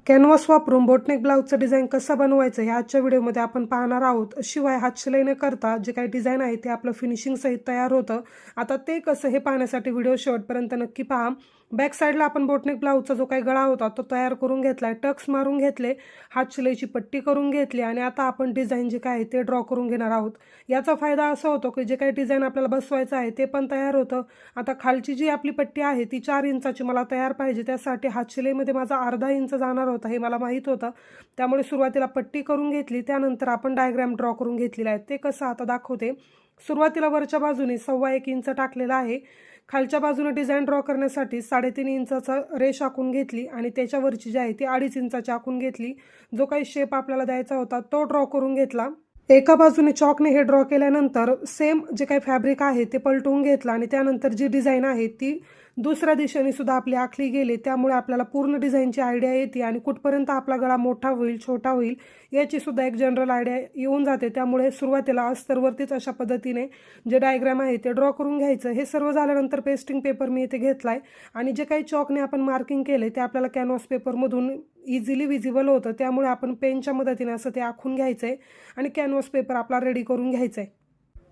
Canvas वापरून boat neck ब्लाउजचं design कसं बनवायचं हे आजच्या व्हिडिओमध्ये आपण पाहणार आहोत। शिवाय हातशिलाई न करता जे काही डिझाईन आहे ते आपलं फिनिशिंग सहित तयार होतं। आता ते कसं हे पाहण्यासाठी व्हिडिओ शेवटपर्यंत नक्की पहा। बॅक साईडला आपण बोटनेक ब्लाउजचा जो काही गळा होता तो तयार करून घेतलाय, टक्स मारून घेतले, हातशिलाईची पट्टी करून घेतली आणि आता आपण डिझाईन जे काय ते ड्रॉ करून घेणार आहोत। याचा फायदा असा होतो की जे काही डिझाईन आपल्याला बसवायचं आहे ते पण तयार होतं। आता खालची जी आपली पट्टी आहे ती 4 इंचाची मला तयार पाहिजे, त्यासाठी हातशिलाईमध्ये माझा अर्धा इंच जाणार होता हे मला माहीत होतं। त्यामुळे सुरुवातीला पट्टी करून घेतली, त्यानंतर आपण डायग्राम ड्रॉ करून घेतलेला आहे। ते कसं आता दाखवते। सुरुवातीला वरच्या बाजूने 1.25 इंच टाकलेला आहे, खालच्या बाजूने डिझाईन ड्रॉ करण्यासाठी 3.5 इंचाचा रेष आखून घेतली आणि त्याच्यावरची जी आहे ती 2.5 इंचाची आखून घेतली। जो काही शेप आपल्याला द्यायचा होता तो ड्रॉ करून घेतला। एका बाजूने चॉकने हे ड्रॉ केल्यानंतर सेम जे काही फॅब्रिक आहे ते पलटवून घेतलं आणि त्यानंतर जी डिझाईन आहे ती दुसऱ्या दिशेने सुद्धा आपली आखली गेली। त्यामुळे आपल्याला पूर्ण डिझाईनची आयडिया येते आणि कुठपर्यंत आपला गळा मोठा होईल छोटा होईल याची सुद्धा एक जनरल आयडिया येऊन जाते। त्यामुळे सुरुवातीला अस्तरवरतीच अशा पद्धतीने जे डायग्राम आहे ते ड्रॉ करून घ्यायचं। हे सर्व झाल्यानंतर पेस्टिंग पेपर मी इथे घेतलाय आणि जे काही चॉकने आपण मार्किंग केले ते आपल्याला कॅनव्हास पेपरमधून इझिली विजिबल होतं। त्यामुळे आपण पेनच्या मदतीने असं ते आखून घ्यायचंय आणि कॅनव्हास पेपर आपला रेडी करून घ्यायचा आहे।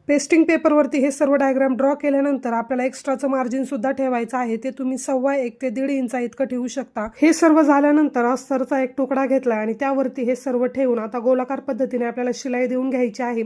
पेस्टिंग पेपरवरती हे सर्व डायग्राम ड्रॉ केल्यानंतर आपल्याला एक्स्ट्राचं मार्जिन सुद्धा ठेवायचं आहे, ते तुम्ही 1.25 ते 1.5 इंच इतकं ठेवू शकता। हे सर्व झाल्यानंतर अस्तरचा एक तुकडा घेतला आणि त्यावरती हे सर्व ठेवून आता गोलाकार पद्धतीने आपल्याला शिलाई देऊन घ्यायची आहे।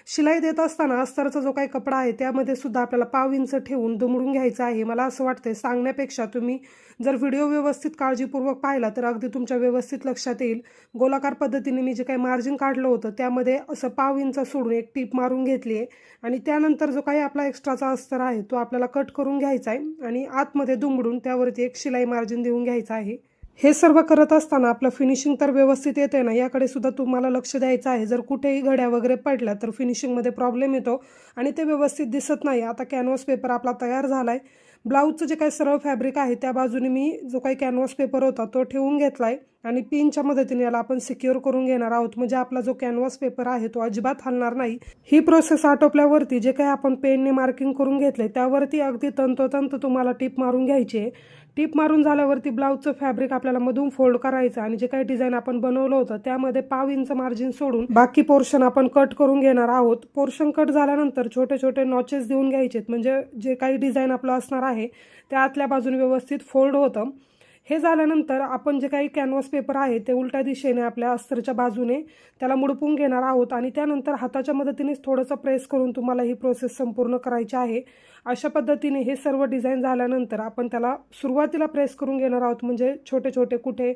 शिलाई देत असताना अस्तरचा जो काही कपडा आहे त्यामध्ये सुद्धा आपल्याला 1/2 इंच ठेवून दुमडून घ्यायचं आहे। मला असं वाटतंय सांगण्यापेक्षा तुम्ही जर व्हिडिओ व्यवस्थित काळजीपूर्वक पाहिला तर अगदी तुमच्या व्यवस्थित लक्षात येईल। गोलाकार पद्धतीने मी जे काही मार्जिन काढलं होतं त्यामध्ये असं 1/2 इंच सोडून एक टीप मारून घेतली आहे आणि त्यानंतर जो काही आपला एक्स्ट्राचा अस्तर आहे तो आपल्याला कट करून घ्यायचा आहे आणि आतमध्ये दुमडून त्यावरती एक शिलाई मार्जिन देऊन घ्यायचं आहे। हे सर्व करत असताना आपलं फिनिशिंग तर व्यवस्थित येते ना याकडे सुद्धा तुम्हाला लक्ष द्यायचं आहे। जर कुठेही घड्या वगैरे पडल्या तर फिनिशिंगमध्ये प्रॉब्लेम येतो आणि ते व्यवस्थित दिसत नाही। आता कॅनव्हास पेपर आपला तयार झालाय। ब्लाऊजचं जे काही सरळ फॅब्रिक आहे त्या बाजूने मी जो काही कॅनव्हास पेपर होता तो ठेवून घेतलाय आणि पिनच्या मदतीने याला आपण सिक्युअर करून घेणार आहोत, म्हणजे आपला जो कॅनव्हास पेपर आहे तो अजिबात हलणार नाही। ही प्रोसेस आटोपल्यावरती जे काही आपण पेनने मार्किंग करून घेतले त्यावरती अगदी तंतोतंत तुम्हाला टिप मारून घ्यायची आहे। टिप मारून झाल्यावरती ब्लाऊजचं फॅब्रिक आपल्याला मधून फोल्ड करायचं आणि जे काही डिझाईन आपण बनवलं होतं त्यामध्ये 1/2 इंच मार्जिन सोडून बाकी पोर्शन आपण कट करून घेणार आहोत। पोर्शन कट झाल्यानंतर छोटे छोटे नॉचेस देऊन घ्यायचेत, म्हणजे जे काही डिझाईन आपलं असणार आहे त्या आतल्या बाजूने व्यवस्थित फोल्ड होतं। हे झाल्यानंतर आपण जे काही कॅनव्हास पेपर आहे ते उलट्या दिशेने आपल्या अस्तरच्या बाजूने त्याला मुडपून घेणार आहोत आणि त्यानंतर हाताच्या मदतीनेच थोडंसं प्रेस करून तुम्हाला ही प्रोसेस संपूर्ण करायची आहे। अशा पद्धतीने हे सर्व डिझाईन झाल्यानंतर आपण त्याला सुरुवातीला प्रेस करून घेणार आहोत, म्हणजे छोटे छोटे कुठे